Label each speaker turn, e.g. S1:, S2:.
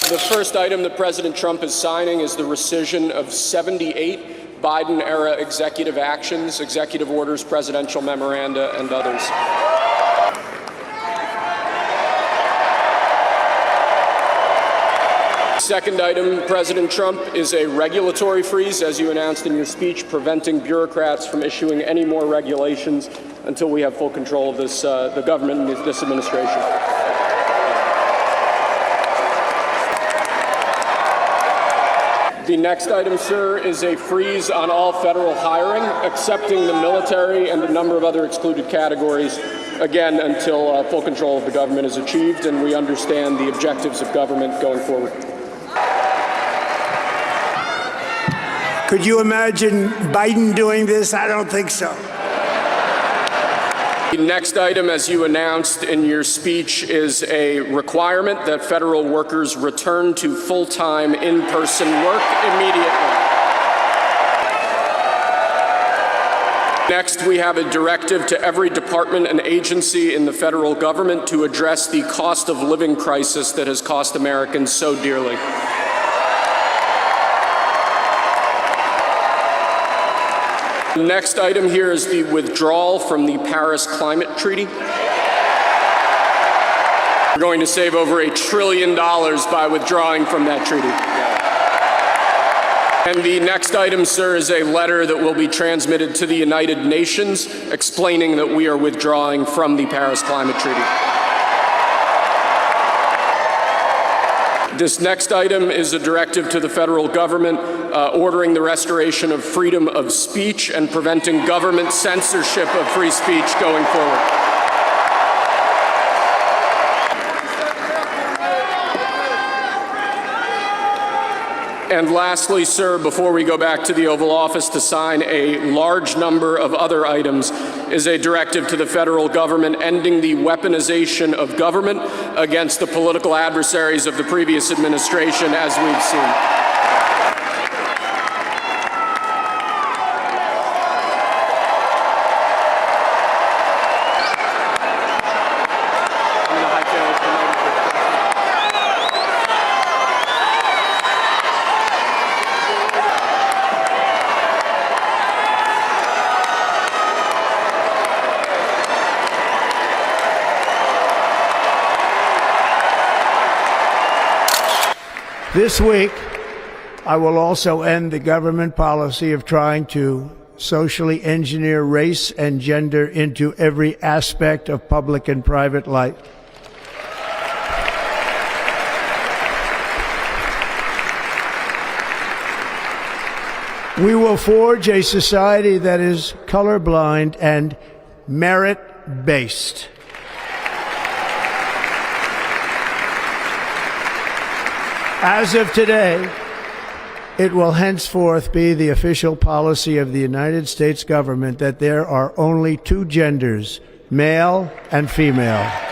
S1: The first item that President Trump is signing is the rescission of 78 Biden-era executive actions, executive orders, presidential memoranda, and others. Second item, President Trump, is a regulatory freeze, as you announced in your speech, preventing bureaucrats from issuing any more regulations until we have full control of this, the government and this administration. The next item, sir, is a freeze on all federal hiring, excepting the military and a number of other excluded categories, again, until full control of the government is achieved and we understand the objectives of government going forward.
S2: Could you imagine Biden doing this? I don't think so.
S1: The next item, as you announced in your speech, is a requirement that federal workers return to full-time in-person work immediately. Next, we have a directive to every department and agency in the federal government to address the cost of living crisis that has cost Americans so dearly. The next item here is the withdrawal from the Paris Climate Treaty. We're going to save over $1 trillion by withdrawing from that treaty. And the next item, sir, is a letter that will be transmitted to the United Nations explaining that we are withdrawing from the Paris Climate Treaty. This next item is a directive to the federal government ordering the restoration of freedom of speech and preventing government censorship of free speech going forward. And lastly, sir, before we go back to the Oval Office to sign a large number of other items, is a directive to the federal government ending the weaponization of government against the political adversaries of the previous administration, as we've seen.
S2: This week, I will also end the government policy of trying to socially engineer race and gender into every aspect of public and private life. We will forge a society that is colorblind and merit-based. As of today, it will henceforth be the official policy of the United States government that there are only two genders, male and female.